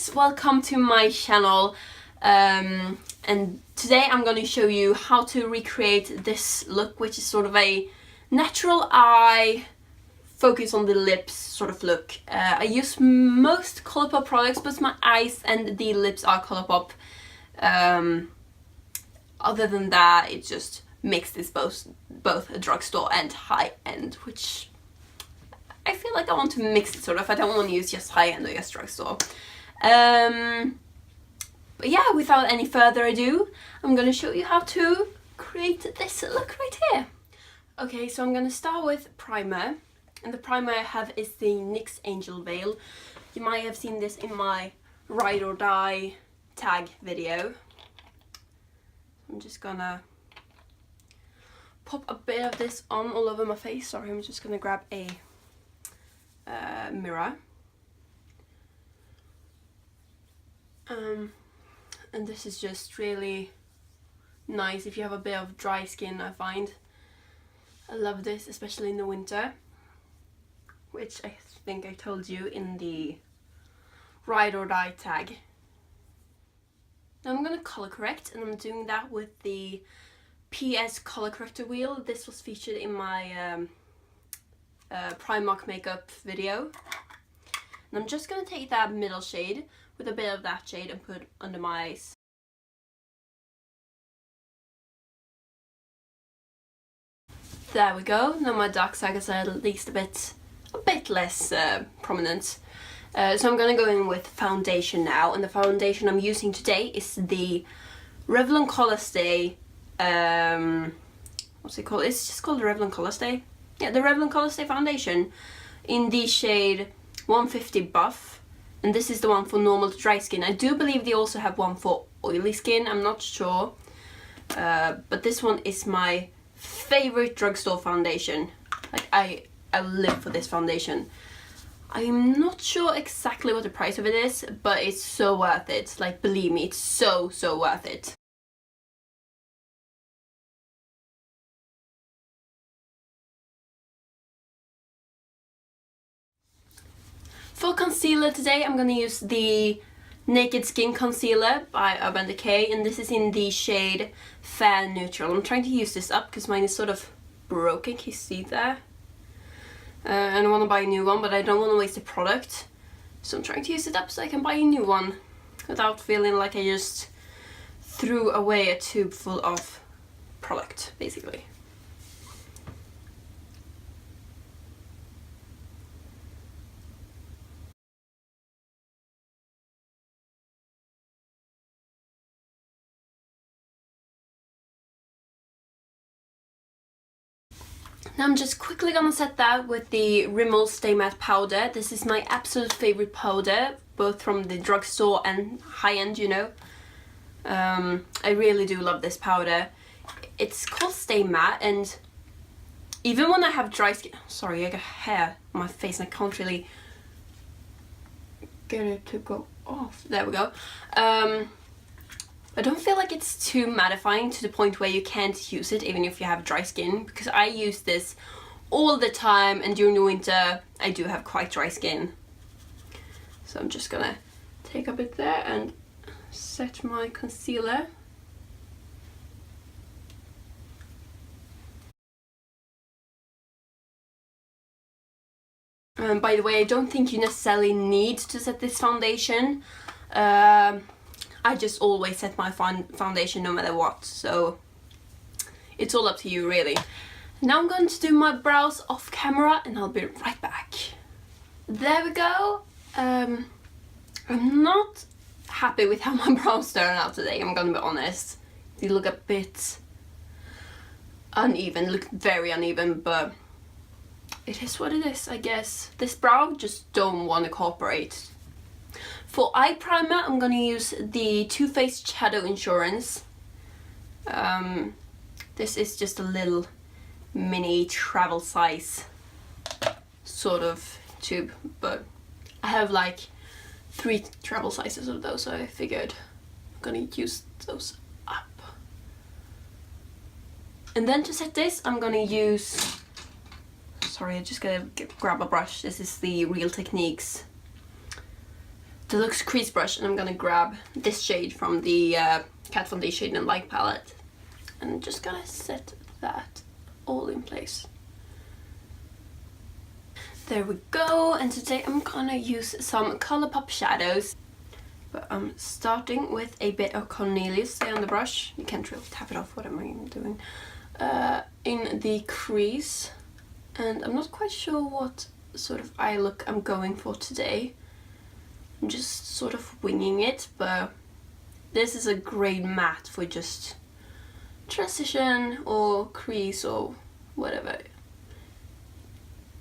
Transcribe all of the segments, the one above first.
guys, welcome to my channel, and today I'm going to show you how to recreate this look, which is sort of a natural eye, focus on the lips sort of look. I use most Colourpop products, but my eyes and the lips are Colourpop. Other than that, it just makes this both a drugstore and high-end, which I feel like I want to mix it sort of. I don't want to use just high-end or just drugstore. But yeah, without any further ado, I'm gonna show you how to create this look right here. Okay, so I'm gonna start with primer, and the primer I have is the NYX Angel Veil. You might have seen this in my Ride or Die tag video. I'm just gonna pop a bit of this on all over my face. Sorry, I'm just gonna grab a mirror. And this is just really nice if you have a bit of dry skin, I find. I love this, especially in the winter, which I think I told you in the Ride or Die tag. Now I'm gonna color correct, and I'm doing that with the PS color corrector wheel. This was featured in my Primark makeup video. And I'm just gonna take that middle shade with a bit of that shade and put under my eyes. There we go. Now my dark circles are at least a bit less prominent. So I'm gonna go in with foundation now, and the foundation I'm using today is the Revlon Colorstay. What's it called? It's just called the Revlon Colorstay. Yeah, the Revlon Colorstay foundation in the shade 150 Buff. And this is the one for normal to dry skin. I do believe they also have one for oily skin, I'm not sure. But this one is my favorite drugstore foundation. Like, I live for this foundation. I'm not sure exactly what the price of it is, but it's so worth it. Like, believe me, it's so worth it. For concealer today, I'm gonna use the Naked Skin Concealer by Urban Decay, and this is in the shade Fair Neutral. I'm trying to use this up because mine is sort of broken, can you see there? And I want to buy a new one, but I don't want to waste the product. So I'm trying to use it up so I can buy a new one without feeling like I just threw away a tube full of product, basically. Now I'm just quickly gonna set that with the Rimmel Stay Matte powder. This is my absolute favorite powder, both from the drugstore and high-end, you know. I really do love this powder. It's called Stay Matte, and even when I have dry skin... Sorry, I got hair on my face and I can't really get it to go off. There we go. I don't feel like it's too mattifying to the point where you can't use it even if you have dry skin, because I use this all the time, and during the winter I do have quite dry skin. So I'm just gonna take a bit there and set my concealer. By the way, I don't think you necessarily need to set this foundation. I just always set my foundation no matter what, so it's all up to you really. Now I'm going to do my brows off camera and I'll be right back. There we go. I'm not happy with how my brows turn out today, I'm gonna be honest. They look a bit uneven, look very uneven, but it is what it is, I guess. This brow just don't want to cooperate. For eye primer, I'm gonna use the Too Faced Shadow Insurance. This is just a little mini travel size sort of tube, but I have like 3 travel sizes of those, so I figured I'm gonna use those up. And then to set this, I'm gonna use... Sorry, I just gotta grab a brush. This is the Real Techniques Deluxe Crease Brush, and I'm gonna grab this shade from the Kat Von D Shade and Light palette, and I'm just gonna set that all in place. There we go, and today I'm gonna use some ColourPop shadows, but I'm starting with a bit of Cornelius Stay on the brush. You can't really tap it off, what am I doing? In the crease, and I'm not quite sure what sort of eye look I'm going for today. I'm just sort of winging it, but this is a great matte for just transition or crease or whatever.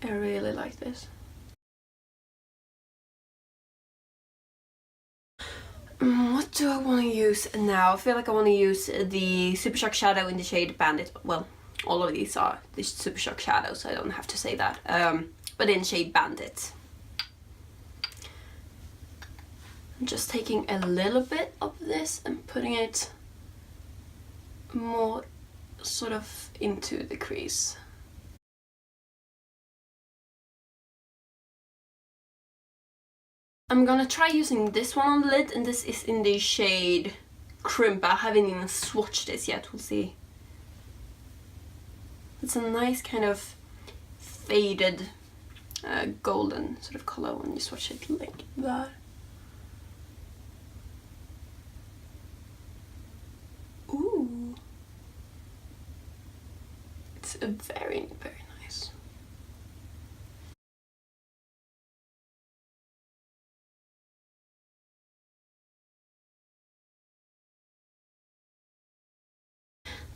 I really like this. What do I want to use now? I feel like I want to use the Super Shock shadow in the shade Bandit. Well, all of these are the Super Shock shadows, so I don't have to say that. But in shade Bandit. I'm just taking a little bit of this and putting it more sort of into the crease. I'm gonna try using this one on the lid, and this is in the shade Crimp. I haven't even swatched this yet, we'll see. It's a nice kind of faded golden sort of color when you swatch it like that. Ooh. It's a very, very nice.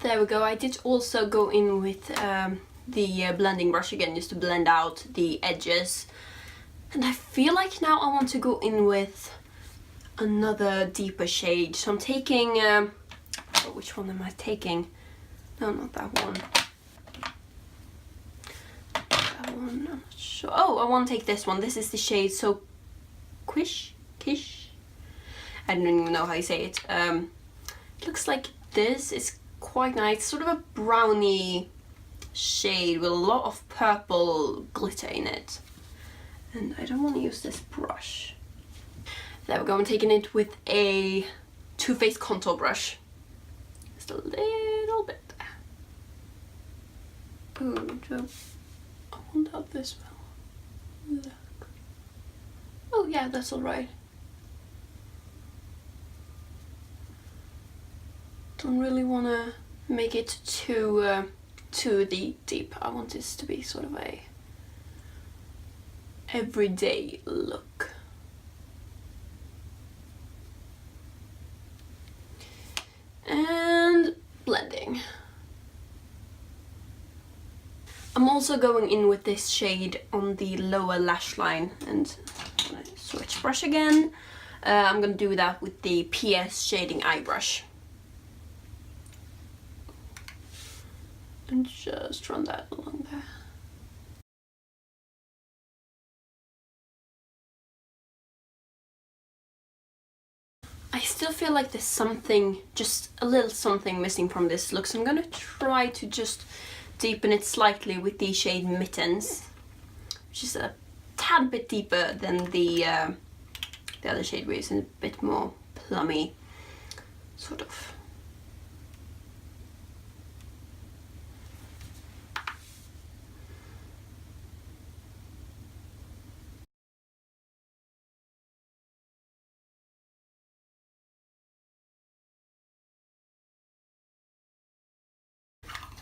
There we go. I did also go in with the blending brush again, just to blend out the edges. And I feel like now I want to go in with another deeper shade. So I'm taking, oh, which one am I taking? No, not that one. That one, I'm not sure. Oh, I want to take this one. This is the shade So Kish? I don't even know how you say it. It looks like this. It's quite nice, sort of a brownie shade with a lot of purple glitter in it. And I don't want to use this brush. There we go, I'm taking it with a Too Faced contour brush. Just a little bit. Ooh, I wonder how this will look. Oh yeah, that's alright. Don't really want to make it too deep. I want this to be sort of a everyday look. And blending. I'm also going in with this shade on the lower lash line, and I'm gonna switch brush again. I'm gonna do that with the PS Shading Eye Brush. And just run that along there. I still feel like there's something, just a little something missing from this look, so I'm gonna try to just deepen it slightly with the shade Mittens, which is a tad bit deeper than the other shade we're using, a bit more plummy, sort of.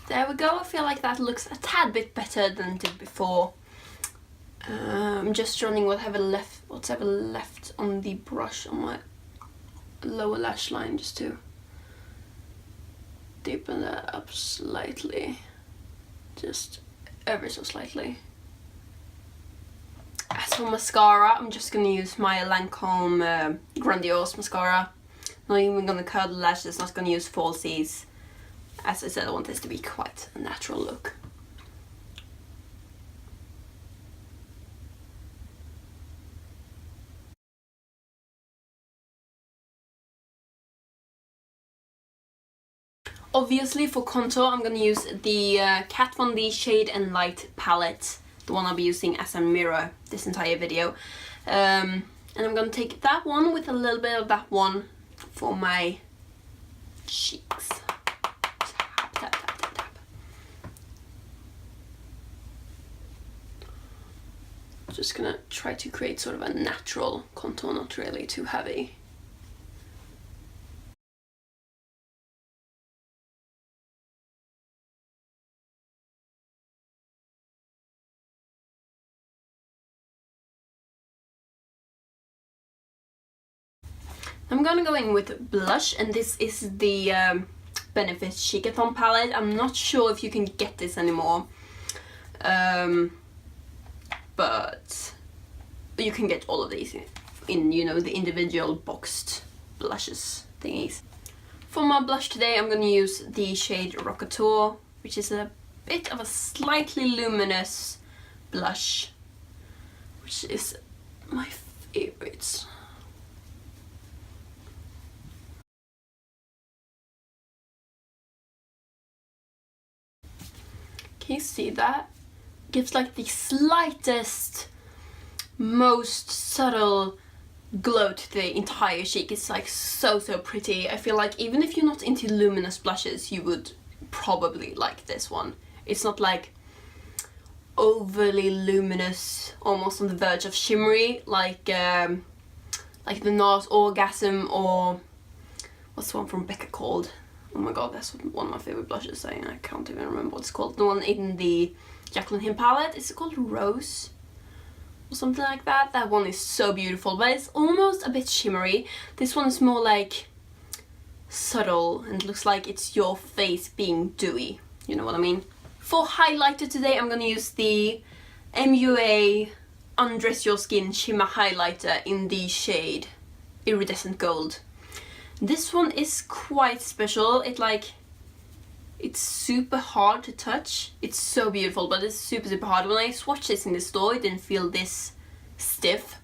There we go, I feel like that looks a tad bit better than it did before. I'm just running whatever left on the brush on my lower lash line, just to deepen that up slightly, just ever so slightly. As for mascara, I'm just going to use my Lancome Grandiose mascara. Not even going to curl the lashes, not going to use falsies. As I said, I want this to be quite a natural look. Obviously for contour I'm going to use the Kat Von D Shade and Light palette, the one I'll be using as a mirror this entire video. And I'm gonna take that one with a little bit of that one for my cheeks. Tap, tap, tap, tap, tap. Just gonna try to create sort of a natural contour, not really too heavy. I'm gonna go in with blush, and this is the Benefit Chicathon palette. I'm not sure if you can get this anymore, but you can get all of these in, you know, the individual boxed blushes thingies. For my blush today, I'm gonna use the shade Rockateur, which is a bit of a slightly luminous blush, which is my favorite. Can you see that? Gives like the slightest, most subtle glow to the entire cheek. It's like so pretty. I feel like even if you're not into luminous blushes, you would probably like this one. It's not like overly luminous, almost on the verge of shimmery, like the NARS Orgasm, or what's the one from Becca called? Oh my god, that's one of my favorite blushes. I can't even remember what it's called. The one in the Jaclyn Hill palette. Is it called Rose? Or something like that. That one is so beautiful, but it's almost a bit shimmery. This one is more like subtle and looks like it's your face being dewy. You know what I mean? For highlighter today, I'm gonna use the MUA Undress Your Skin Shimmer Highlighter in the shade Iridescent Gold. This one is quite special. It's super hard to touch. It's so beautiful, but it's super hard. When I swatched this in the store, it didn't feel this stiff.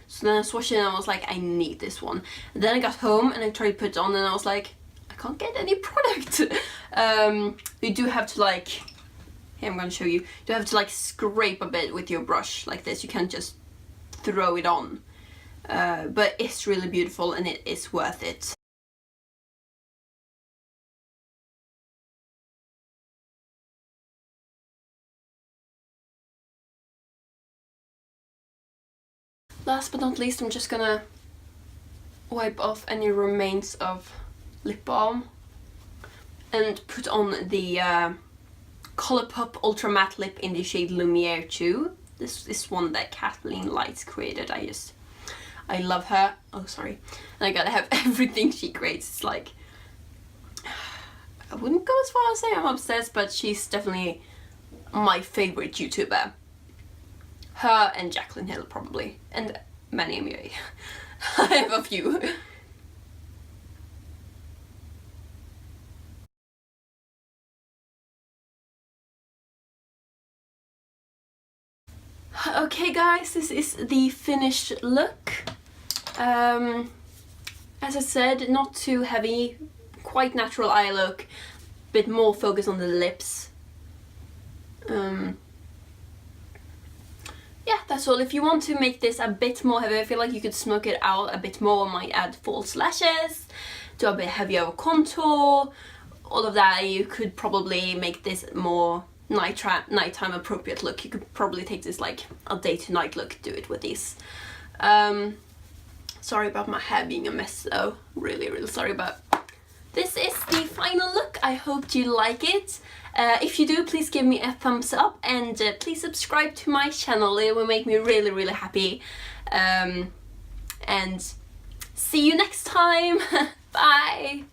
So then I swatched it and I was like, I need this one. And then I got home and I tried to put it on and I was like, I can't get any product. You do have to like, here I'm gonna show you. You have to like scrape a bit with your brush like this. You can't just throw it on. But it's really beautiful and it is worth it. Last but not least, I'm just gonna wipe off any remains of lip balm and put on the Colourpop Ultra Matte Lip in the shade Lumiere 2. This is one that Kathleen Lights created. I love her. Oh, sorry. And I gotta have everything she creates. It's like, I wouldn't go as far as say I'm obsessed, but she's definitely my favorite YouTuber. Her and Jaclyn Hill probably, and many MUA. I have a few. Okay guys, this is the finished look. As I said, not too heavy, quite natural eye look, bit more focus on the lips. Yeah, that's all. If you want to make this a bit more heavy, I feel like you could smoke it out a bit more, might add false lashes, do a bit heavier contour, all of that. You could probably make this more nighttime appropriate look. You could probably take this like a day to night look, do it with these. Sorry about my hair being a mess though, really sorry, but this is the final look. I hope you like it. If you do, please give me a thumbs up and please subscribe to my channel. It will make me really happy. And see you next time. Bye!